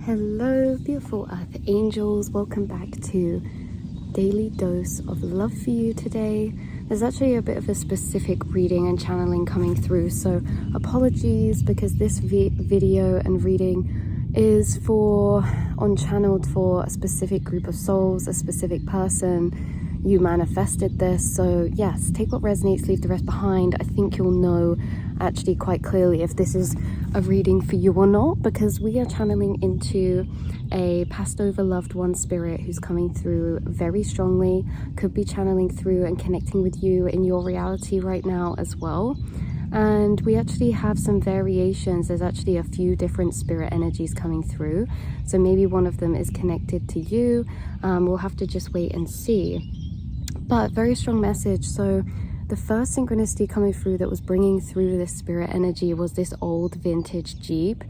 Hello, beautiful earth angels. Welcome back to Daily Dose of Love for you today. There's actually a bit of a specific reading and channeling coming through, so apologies because this video and reading is channeled for a specific group of souls, a specific person. You manifested this, so yes, take what resonates, leave the rest behind. I think you'll know actually quite clearly if this is a reading for you or not, because we are channeling into a passed over loved one spirit who's coming through very strongly, could be channeling through and connecting with you in your reality right now as well. And we actually have some variations. There's actually a few different spirit energies coming through, so maybe one of them is connected to you. We'll have to just wait and see, but very strong message. So the first synchronicity coming through that was bringing through this spirit energy was this old vintage Jeep.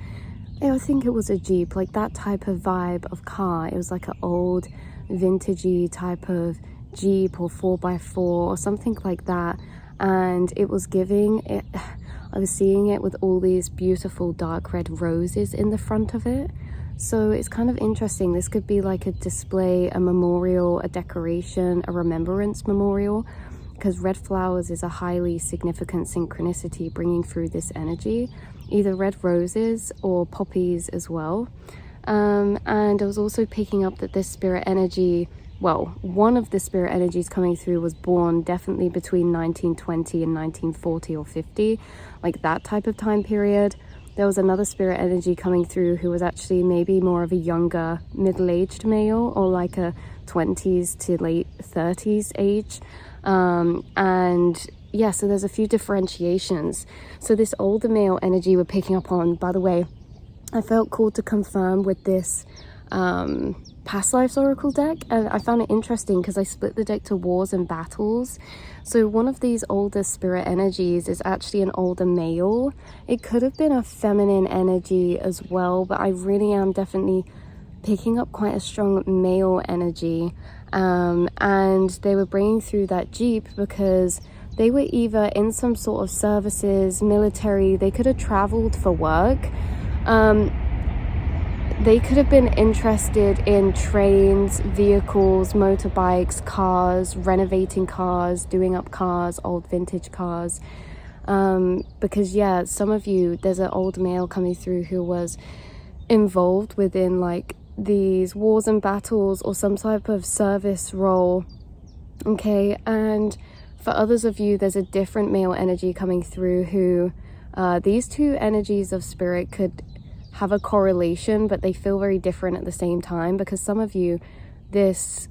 I think it was a Jeep, like that type of vibe of car. It was like an old vintagey type of Jeep or 4x4 or something like that. And it was giving it, I was seeing it with all these beautiful dark red roses in the front of it. So it's kind of interesting. This could be like a display, a memorial, a decoration, a remembrance memorial, because red flowers is a highly significant synchronicity bringing through this energy, either red roses or poppies as well. And I was also picking up that this spirit energy, well, one of the spirit energies coming through was born definitely between 1920 and 1940 or 50, like that type of time period. There was another spirit energy coming through who was actually maybe more of a younger middle-aged male, or like a 20s to late 30s age. And yeah, so there's a few differentiations. So this older male energy we're picking up on, by the way, I felt called to confirm with this past lives oracle deck, and I found it interesting because I split the deck to wars and battles. So one of these older spirit energies is actually an older male. It could have been a feminine energy as well, but I really am definitely picking up quite a strong male energy. And they were bringing through that Jeep because they were either in some sort of services, military, they could have traveled for work. They could have been interested in trains, vehicles, motorbikes, cars, renovating cars, doing up cars, old vintage cars. Because yeah, some of you, there's an old male coming through who was involved within like these wars and battles or some type of service role. Okay, and for others of you, there's a different male energy coming through who these two energies of spirit could have a correlation, but they feel very different at the same time, because some of you, this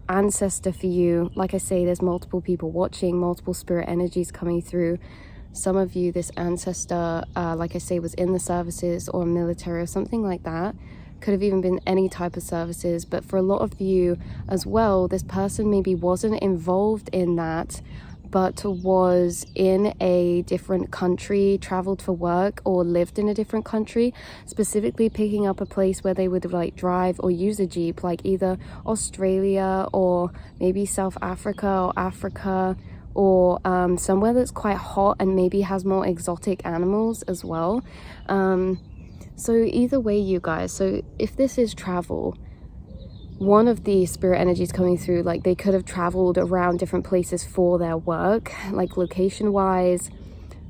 ancestor for you, like I say, there's multiple people watching, multiple spirit energies coming through. Some of you, this ancestor, like I say, was in the services or military or something like that. Could have even been any type of services, but for a lot of you as well, this person maybe wasn't involved in that, but was in a different country, traveled for work, or lived in a different country, specifically picking up a place where they would like drive or use a Jeep, like either Australia or maybe South Africa or Africa, or somewhere that's quite hot and maybe has more exotic animals as well. So either way, you guys, so if this is travel, one of the spirit energies coming through, like they could have traveled around different places for their work, like location wise,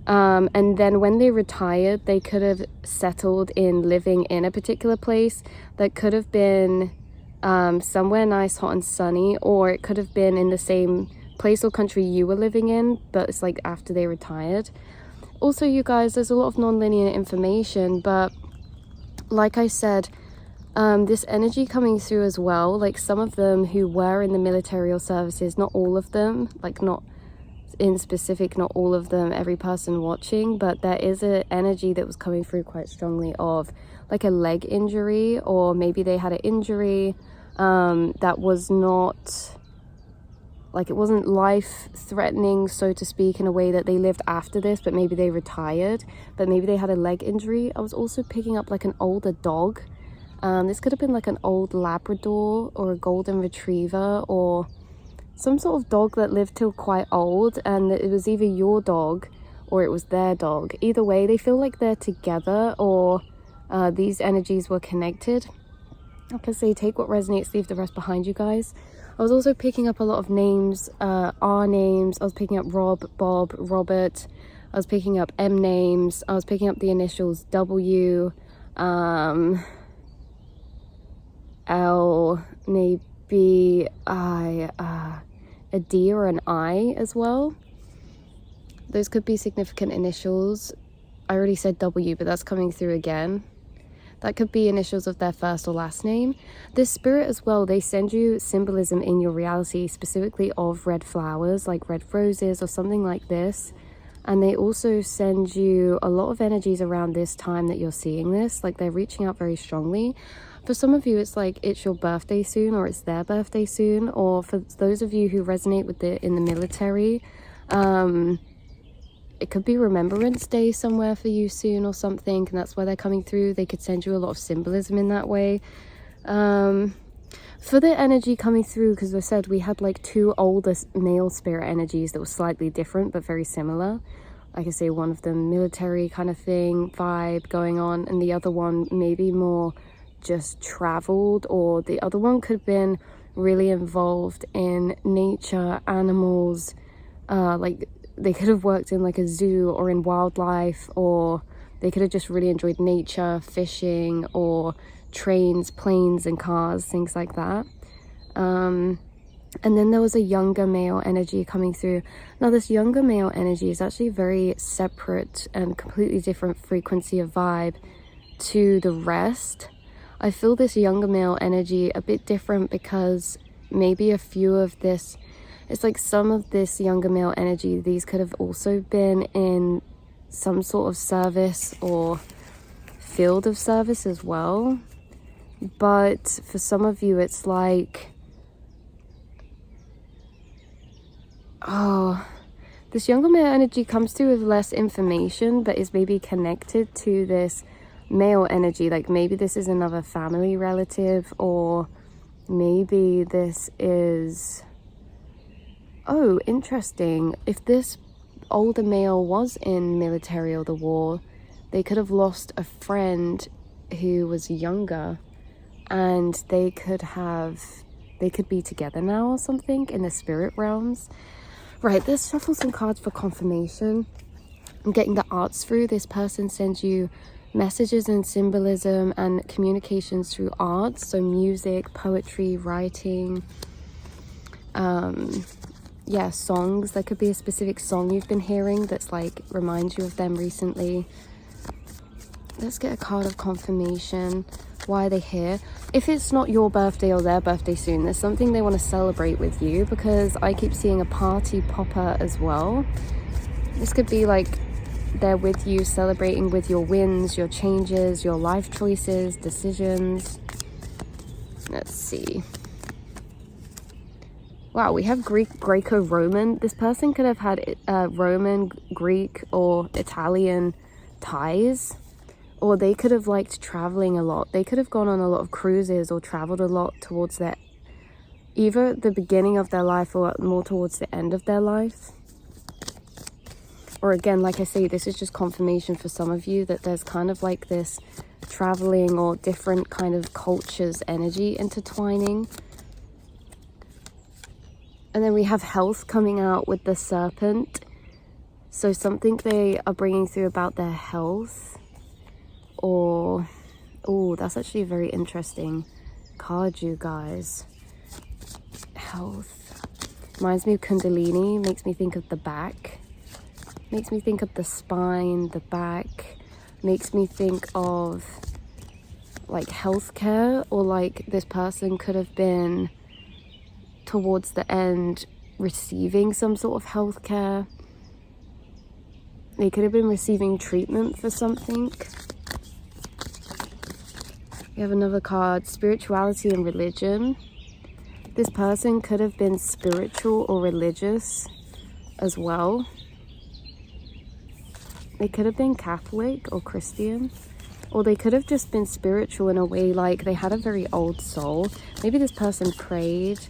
and then when they retired, they could have settled in living in a particular place that could have been somewhere nice, hot and sunny, or it could have been in the same place or country you were living in, but it's like after they retired. Also, you guys, there's a lot of non-linear information, but like I said, this energy coming through as well, like some of them who were in the military or services, not all of them, like not in specific, not all of them, every person watching, but there is an energy that was coming through quite strongly of like a leg injury, or maybe they had an injury that was not, like it wasn't life-threatening, so to speak, in a way that they lived after this, but maybe they retired, but maybe they had a leg injury. I was also picking up like an older dog. This could have been like an old Labrador or a golden retriever, or some sort of dog that lived till quite old, and it was either your dog or it was their dog. Either way, they feel like they're together, or these energies were connected. Like I say, take what resonates, leave the rest behind, you guys. I was also picking up a lot of names, R names. I was picking up Rob, Bob, Robert. I was picking up M names. I was picking up the initials W, L, maybe a D or an I as well. Those could be significant initials. I already said W, but that's coming through again. That could be initials of their first or last name. This spirit as well, they send you symbolism in your reality, specifically of red flowers, like red roses or something like this. And they also send you a lot of energies around this time that you're seeing this, like they're reaching out very strongly. For some of you, it's like it's your birthday soon, or it's their birthday soon, or for those of you who resonate with in the military, it could be Remembrance Day somewhere for you soon or something, and that's why they're coming through. They could send you a lot of symbolism in that way. For the energy coming through, because I said we had like two older male spirit energies that were slightly different but very similar. Like I say, one of them military kind of thing, vibe going on, and the other one maybe more just traveled, or the other one could have been really involved in nature, animals, like they could have worked in like a zoo or in wildlife, or they could have just really enjoyed nature, fishing, or trains, planes and cars, things like that. And then there was a younger male energy coming through. Now this younger male energy is actually very separate and completely different frequency of vibe to the rest. I feel this younger male energy a bit different because maybe a few of this, it's like some of this younger male energy, these could have also been in some sort of service or field of service as well. But for some of you, it's like, oh, this younger male energy comes through with less information, but is maybe connected to this male energy. Like maybe this is another family relative, or maybe this is, oh, interesting. If this older male was in military or the war, they could have lost a friend who was younger, and they could be together now or something in the spirit realms. Right, let's shuffle some cards for confirmation. I'm getting the arts through. This person sends you messages and symbolism and communications through art, so music, poetry, writing, yeah, songs. There could be a specific song you've been hearing that's like reminds you of them recently. Let's get a card of confirmation. Why are they here? If it's not your birthday or their birthday soon, there's something they want to celebrate with you, because I keep seeing a party popper as well. This could be like they're with you, celebrating with your wins, your changes, your life choices, decisions. Let's see. Wow, we have Greco-Roman. This person could have had Roman, Greek, or Italian ties. Or they could have liked traveling a lot. They could have gone on a lot of cruises or traveled a lot towards either the beginning of their life or more towards the end of their life. Or again, like I say, this is just confirmation for some of you that there's kind of like this traveling or different kind of cultures energy intertwining. And then we have health coming out with the serpent. So something they are bringing through about their health. Or, oh, that's actually a very interesting card, you guys. Health. Reminds me of Kundalini. Makes me think of the back. Makes me think of the spine, the back. Makes me think of like healthcare, or like this person could have been towards the end receiving some sort of healthcare. They could have been receiving treatment for something. We have another card, spirituality and religion. This person could have been spiritual or religious as well. They could have been Catholic or Christian, or they could have just been spiritual in a way, like they had a very old soul. Maybe this person prayed.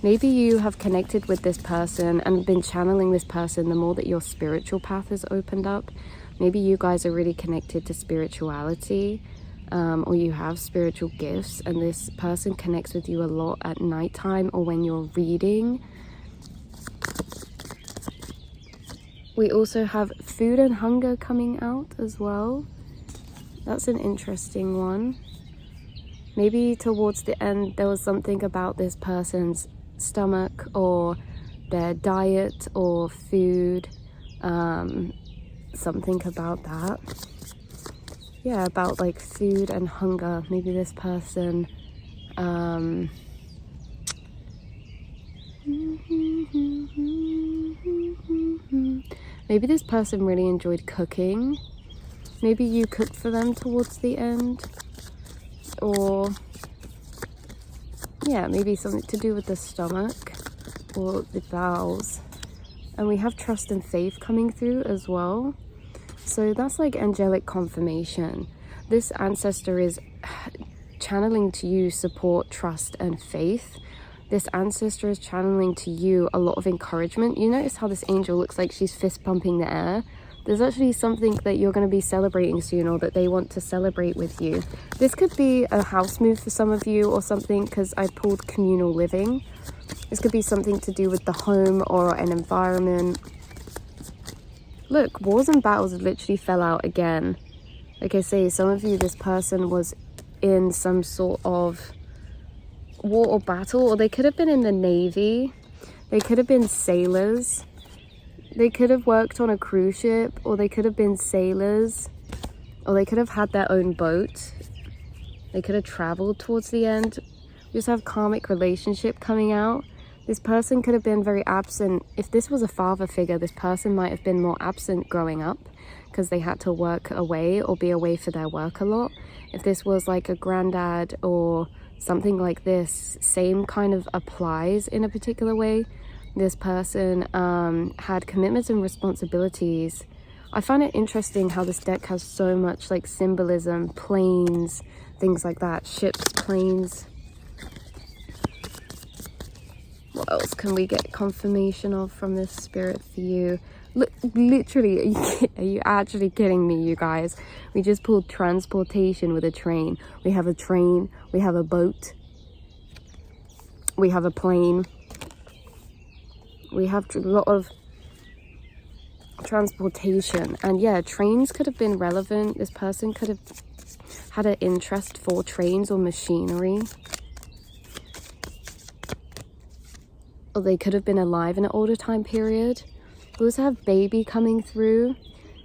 Maybe you have connected with this person and been channeling this person the more that your spiritual path has opened up. Maybe you guys are really connected to spirituality. or you have spiritual gifts, and this person connects with you a lot at nighttime or when you're reading. We also have food and hunger coming out as well. That's an interesting one. Maybe towards the end there was something about this person's stomach or their diet or food, something about that. Yeah, about like food and hunger. Maybe this person maybe this person really enjoyed cooking. Maybe you cooked for them towards the end, or yeah, maybe something to do with the stomach or the bowels. And we have trust and faith coming through as well. So that's like angelic confirmation. This ancestor is channeling to you support, trust, and faith. This ancestor is channeling to you a lot of encouragement. You notice how this angel looks like she's fist pumping the air? There's actually something that you're going to be celebrating soon, or that they want to celebrate with you. This could be a house move for some of you or something, because I pulled communal living. This could be something to do with the home or an environment. Look, wars and battles literally fell out again. Like I say, some of you, this person was in some sort of war or battle, or they could have been in the Navy. They could have been sailors. They could have worked on a cruise ship, or they could have been sailors, or they could have had their own boat. They could have traveled towards the end. We just have karmic relationship coming out. This person could have been very absent. If this was a father figure, this person might have been more absent growing up because they had to work away or be away for their work a lot. If this was like a granddad or something like this, same kind of applies in a particular way. This person had commitments and responsibilities. I find it interesting how this deck has so much like symbolism, planes, things like that, ships, planes. What else can we get confirmation of from this spirit for you? Look, literally, are you actually kidding me, you guys? We just pulled transportation with a train. We have a train, we have a boat, we have a plane. We have a lot of transportation. And yeah, trains could have been relevant. This person could have had an interest for trains or machinery. Or they could have been alive in an older time period. We also have baby coming through.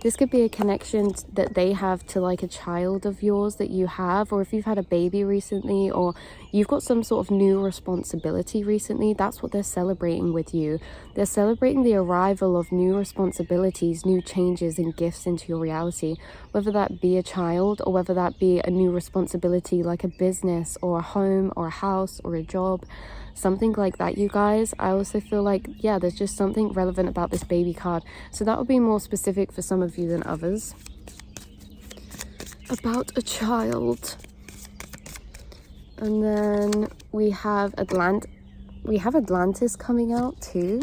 This could be a connection that they have to like a child of yours that you have, or if you've had a baby recently, or you've got some sort of new responsibility recently. That's what they're celebrating with you. They're celebrating the arrival of new responsibilities, new changes and gifts into your reality, whether that be a child or whether that be a new responsibility like a business or a home or a house or a job. Something like that, you guys. I also feel like, yeah, there's just something relevant about this baby card. So that would be more specific for some of you than others. About a child. And then we have Atlantis coming out too.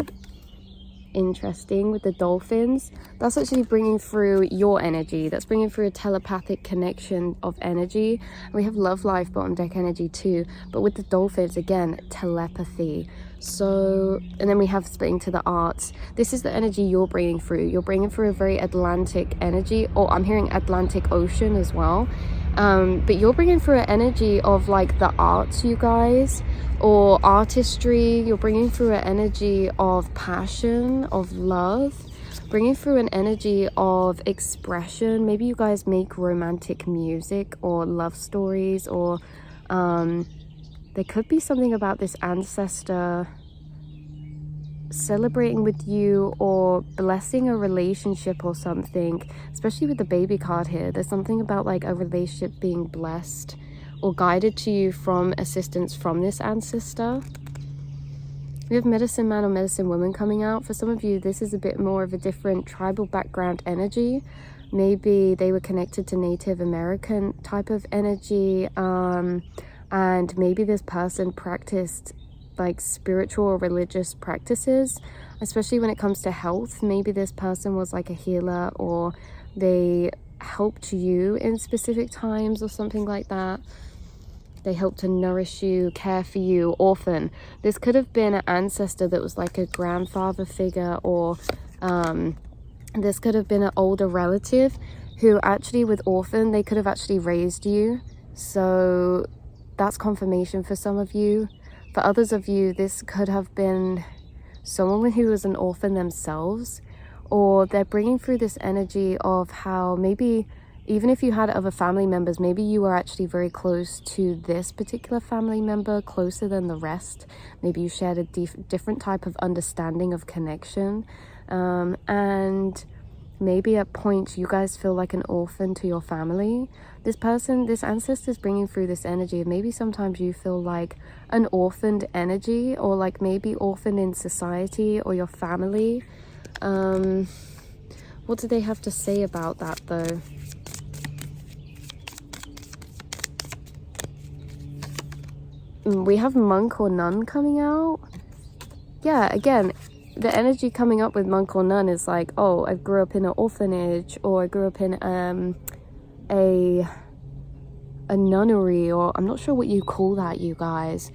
Interesting, with the dolphins. That's actually bringing through your energy. That's bringing through a telepathic connection of energy. We have love life bottom deck energy too, but with the dolphins, again, telepathy. So, and then we have splitting to the arts. This is the energy you're bringing through. You're bringing through a very Atlantic energy, or I'm hearing Atlantic Ocean as well. But you're bringing through an energy of like the arts, you guys, or artistry. You're bringing through an energy of passion, of love, bringing through an energy of expression. Maybe you guys make romantic music or love stories, or there could be something about this ancestor celebrating with you or blessing a relationship or something, especially with the baby card here. There's something about like a relationship being blessed or guided to you from assistance from this ancestor. We have medicine man or medicine woman coming out. For some of you, this is a bit more of a different tribal background energy. Maybe they were connected to Native American type of energy, and maybe this person practiced like spiritual or religious practices, especially when it comes to health. Maybe this person was like a healer, or they helped you in specific times or something like that. They helped to nourish you, care for you. Orphan. This could have been an ancestor that was like a grandfather figure, or this could have been an older relative who actually, with orphan, they could have actually raised you. So that's confirmation for some of you. For others of you, this could have been someone who was an orphan themselves, or they're bringing through this energy of how maybe even if you had other family members, maybe you were actually very close to this particular family member, closer than the rest. Maybe you shared a different type of understanding of connection, and maybe at points you guys feel like an orphan to your family. This person, this ancestor is bringing through this energy. Maybe sometimes you feel like an orphaned energy, or like maybe orphaned in society or your family. What do they have to say about that though? We have monk or nun coming out. Yeah, again, the energy coming up with monk or nun is like, oh, I grew up in an orphanage, or I grew up in a nunnery, or I'm not sure what you call that, you guys.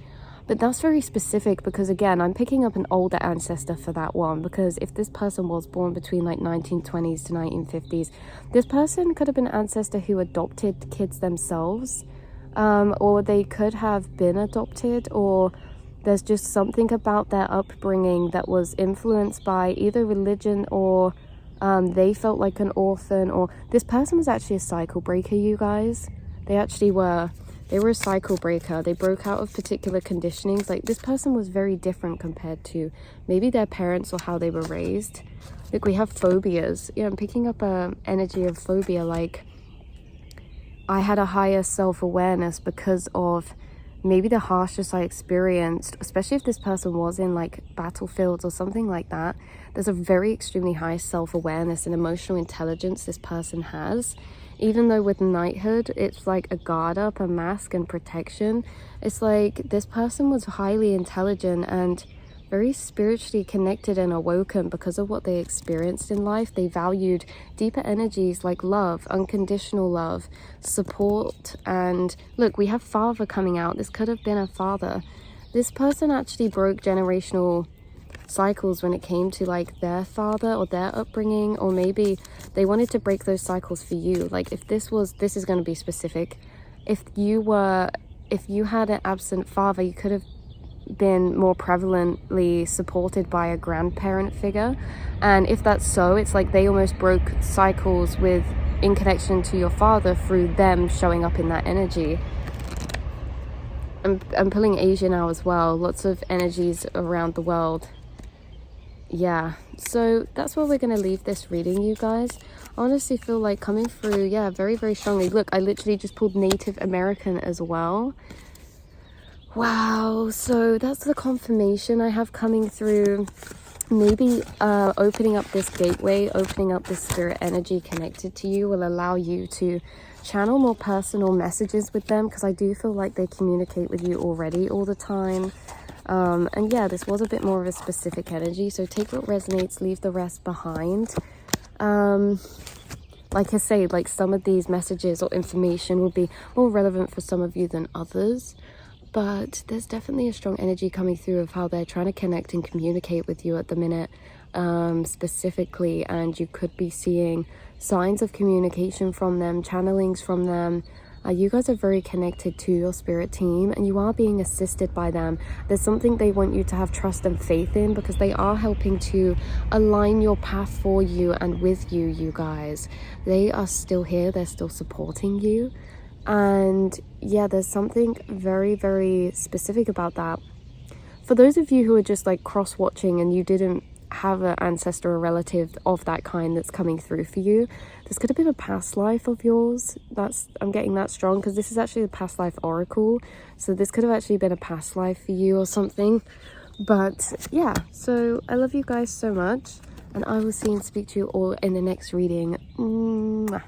But that's very specific, because again, I'm picking up an older ancestor for that one, because if this person was born between like 1920s to 1950s, this person could have been an ancestor who adopted kids themselves, or they could have been adopted, or there's just something about their upbringing that was influenced by either religion, or they felt like an orphan, or this person was actually a cycle breaker, you guys. They actually were. They were a cycle breaker. They broke out of particular conditionings. Like, this person was very different compared to maybe their parents or how they were raised. Look, we have phobias. Yeah, I'm picking up a energy of phobia. Like, I had a higher self-awareness because of maybe the harshness I experienced, especially if this person was in like battlefields or something like that. There's a very extremely high self-awareness and emotional intelligence this person has. Even though with knighthood, it's like a guard up, a mask and protection. It's like this person was highly intelligent and very spiritually connected and awoken because of what they experienced in life. They valued deeper energies like love, unconditional love, support. And look, we have father coming out. This could have been a father. This person actually broke generational cycles when it came to like their father or their upbringing, or maybe they wanted to break those cycles for you. Like, if this is going to be specific, if you had an absent father, you could have been more prevalently supported by a grandparent figure. And if that's so, it's like they almost broke cycles in connection to your father through them showing up in that energy. I'm pulling Asia now as well. Lots of energies around the world. Yeah, so that's where we're going to leave this reading, you guys. I honestly feel like coming through, yeah, very, very strongly. Look, I literally just pulled Native American as well. Wow, so that's the confirmation I have coming through. Maybe opening up this gateway, opening up this spirit energy connected to you will allow you to channel more personal messages with them, because I do feel like they communicate with you already all the time. And yeah, this was a bit more of a specific energy, so take what resonates, leave the rest behind. Like I say, like, some of these messages or information will be more relevant for some of you than others, but there's definitely a strong energy coming through of how they're trying to connect and communicate with you at the minute, specifically. And you could be seeing signs of communication from them, channelings from them. You guys are very connected to your spirit team, and you are being assisted by them. There's something they want you to have trust and faith in, because they are helping to align your path for you and with you, you guys. They are still here. They're still supporting you. And yeah, there's something very, very specific about that. For those of you who are just like cross-watching and you didn't have an ancestor or relative of that kind that's coming through for you, this could have been a past life of yours. I'm getting that strong, because this is actually a past life oracle, so this could have actually been a past life for you or something. But yeah, so I love you guys so much, and I will see and speak to you all in the next reading. Mwah.